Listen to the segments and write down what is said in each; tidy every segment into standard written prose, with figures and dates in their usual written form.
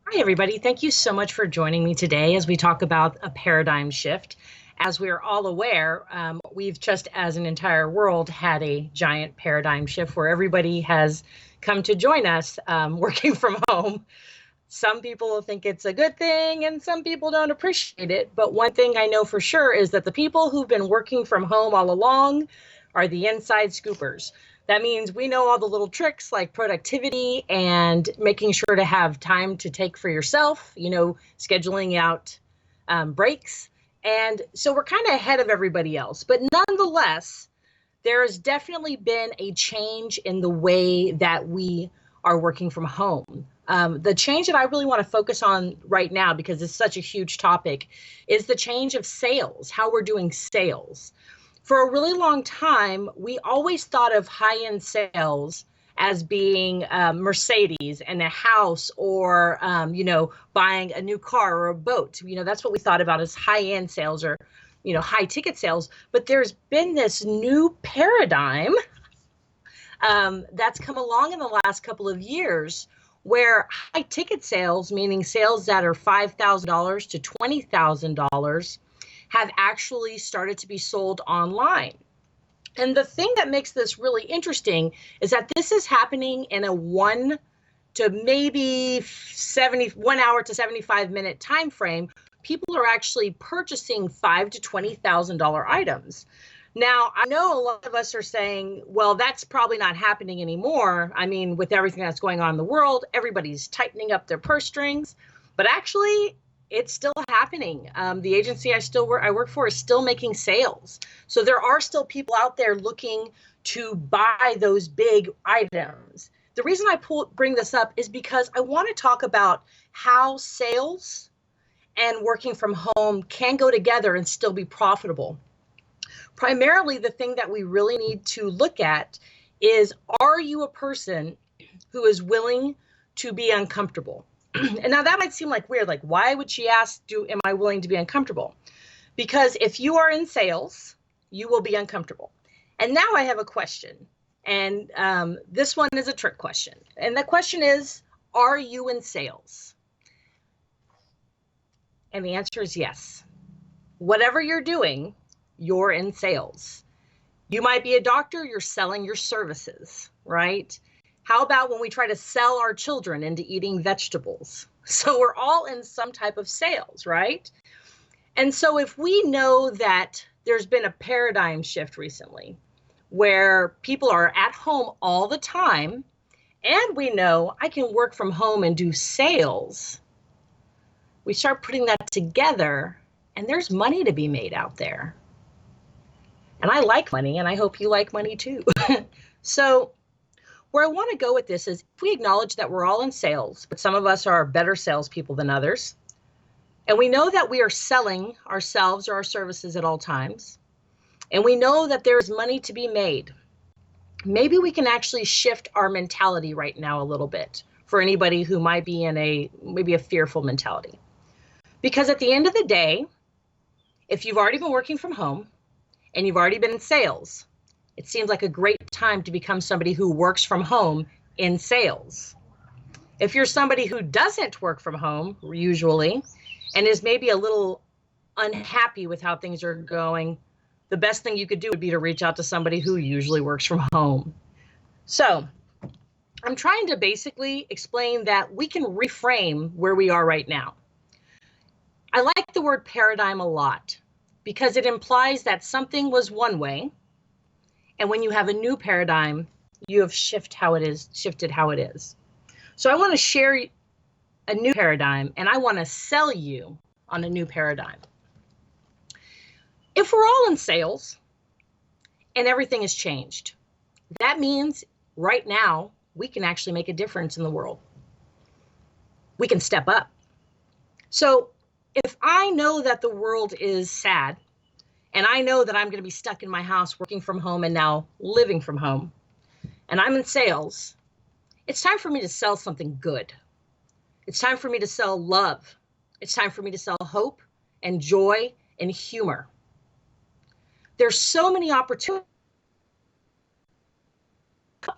Hi, everybody. Thank you so much for joining me today as we talk about a paradigm shift. As we're all aware, we've just as an entire world had a giant paradigm shift where everybody has come to join us working from home. Some people think it's a good thing and some people don't appreciate it. But one thing I know for sure is that the people who've been working from home all along are the inside scoopers. That means we know all the little tricks like productivity and making sure to have time to take for yourself, scheduling out breaks. And so we're kind of ahead of everybody else. But nonetheless, there has definitely been a change in the way that we are working from home. The change that I really want to focus on right now, because it's such a huge topic, is the change of sales, how we're doing sales. For a really long time, we always thought of high-end sales as being Mercedes and a house or, buying a new car or a boat. That's what we thought about as high-end sales or, high ticket sales. But there's been this new paradigm that's come along in the last couple of years where high ticket sales, meaning sales that are $5,000 to $20,000, have actually started to be sold online. And the thing that makes this really interesting is that this is happening in a 1 to maybe 1 hour to 75-minute time frame. People are actually purchasing $5,000 to $20,000 items. Now, I know a lot of us are saying, well, that's probably not happening anymore. I mean, with everything that's going on in the world, everybody's tightening up their purse strings. But actually, it's still happening. The agency I work for is still making sales. So there are still people out there looking to buy those big items. The reason I bring this up is because I want to talk about how sales and working from home can go together and still be profitable. Primarily, the thing that we really need to look at is, are you a person who is willing to be uncomfortable? And now that might seem like weird, like why would she ask, am I willing to be uncomfortable? Because if you are in sales, you will be uncomfortable. And now I have a question. And this one is a trick question. And the question is, are you in sales? And the answer is yes. Whatever you're doing, you're in sales. You might be a doctor, you're selling your services, right? How about when we try to sell our children into eating vegetables? So we're all in some type of sales, right? And so if we know that there's been a paradigm shift recently where people are at home all the time, and we know I can work from home and do sales, we start putting that together and there's money to be made out there. And I like money, and I hope you like money too. So where I want to go with this is, if we acknowledge that we're all in sales, but some of us are better salespeople than others, and we know that we are selling ourselves or our services at all times, and we know that there's money to be made, maybe we can actually shift our mentality right now a little bit for anybody who might be in maybe a fearful mentality. Because at the end of the day, if you've already been working from home and you've already been in sales, it seems like a great time to become somebody who works from home in sales. If you're somebody who doesn't work from home, usually, and is maybe a little unhappy with how things are going, the best thing you could do would be to reach out to somebody who usually works from home. So I'm trying to basically explain that we can reframe where we are right now. I like the word paradigm a lot because it implies that something was one way, and when you have a new paradigm, you have shifted how it is. So I want to share a new paradigm, and I want to sell you on a new paradigm. If we're all in sales and everything has changed, that means right now we can actually make a difference in the world. We can step up. So if I know that the world is sad, and I know that I'm going to be stuck in my house working from home and now living from home, and I'm in sales, it's time for me to sell something good. It's time for me to sell love. It's time for me to sell hope and joy and humor. There's so many opportunities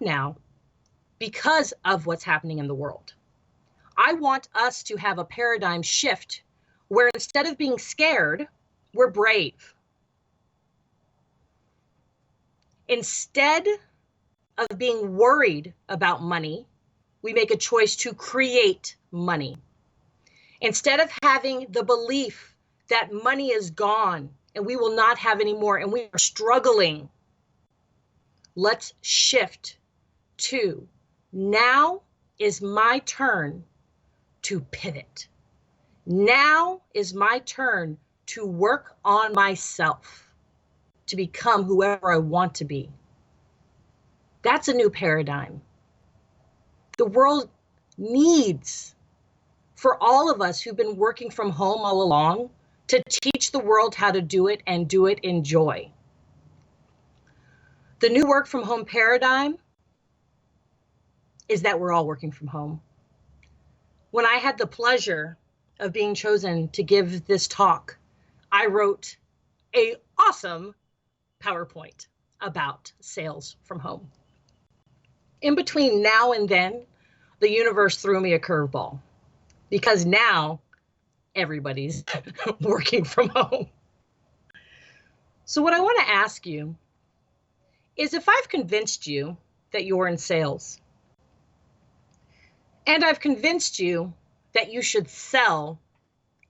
now because of what's happening in the world. I want us to have a paradigm shift where instead of being scared, we're brave. Instead of being worried about money, we make a choice to create money. Instead of having the belief that money is gone and we will not have any more and we are struggling, let's shift to now is my turn to pivot. Now is my turn to work on myself, to become whoever I want to be. That's a new paradigm. The world needs for all of us who've been working from home all along to teach the world how to do it and do it in joy. The new work from home paradigm is that we're all working from home. When I had the pleasure of being chosen to give this talk, I wrote an awesome PowerPoint about sales from home. In between now and then, the universe threw me a curveball because now everybody's working from home. So what I want to ask you is, if I've convinced you that you're in sales, and I've convinced you that you should sell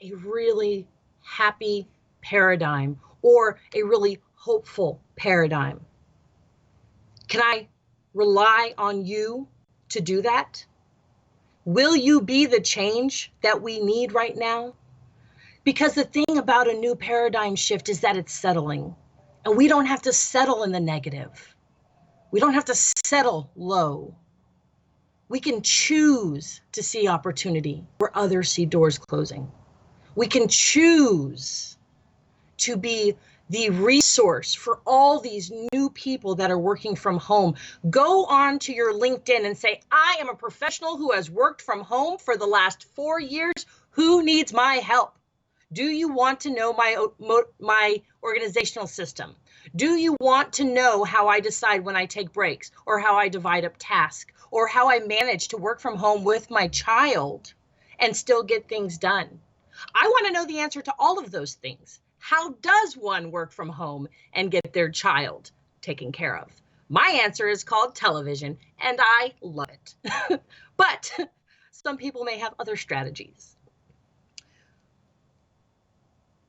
a really happy paradigm or a really hopeful paradigm, can I rely on you to do that? Will you be the change that we need right now? Because the thing about a new paradigm shift is that it's settling, and we don't have to settle in the negative. We don't have to settle low. We can choose to see opportunity where others see doors closing. We can choose to be the resource for all these new people that are working from home. Go on to your LinkedIn and say, I am a professional who has worked from home for the last 4 years. Who needs my help? Do you want to know my organizational system? Do you want to know how I decide when I take breaks, or how I divide up tasks, or how I manage to work from home with my child and still get things done? I want to know the answer to all of those things. How does one work from home and get their child taken care of? My answer is called television, and I love it. But some people may have other strategies.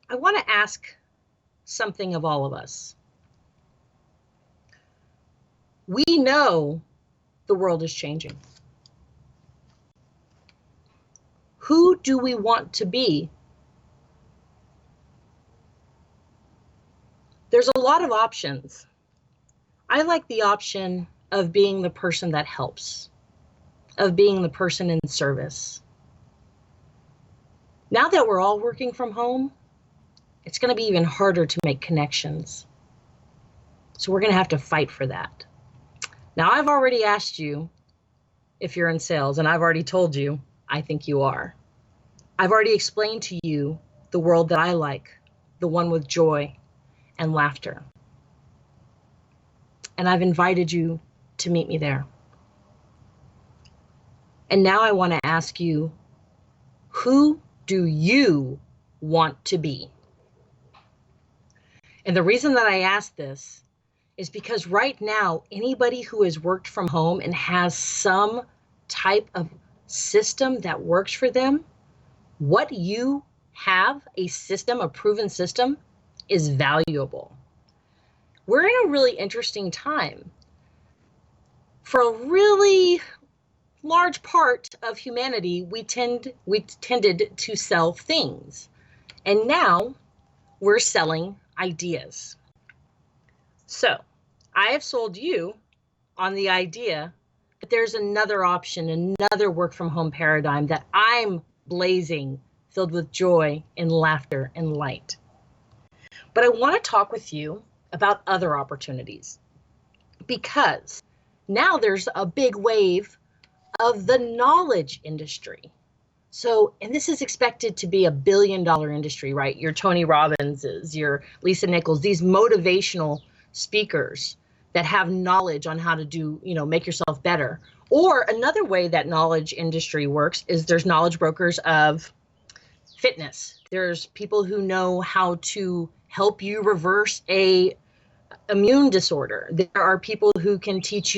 I want to ask something of all of us. We know the world is changing. Who do we want to be? There's a lot of options. I like the option of being the person that helps, of being the person in service. Now that we're all working from home, it's going to be even harder to make connections. So we're going to have to fight for that. Now, I've already asked you if you're in sales, and I've already told you I think you are. I've already explained to you the world that I like, the one with joy and laughter. And I've invited you to meet me there. And now I want to ask you, who do you want to be? And the reason that I ask this is because right now, anybody who has worked from home and has some type of system that works for them, what you have, a system, a proven system, is valuable. We're in a really interesting time. For a really large part of humanity, we tended to sell things. And now we're selling ideas. So I have sold you on the idea that there's another option, another work from home paradigm that I'm blazing, filled with joy and laughter and light. But I want to talk with you about other opportunities, because now there's a big wave of the knowledge industry. So, and this is expected to be $1 billion industry, right? Your Tony Robbinses, your Lisa Nichols, these motivational speakers that have knowledge on how to do, make yourself better. Or another way that knowledge industry works is there's knowledge brokers of fitness. There's people who know how to help you reverse a immune disorder. There are people who can teach you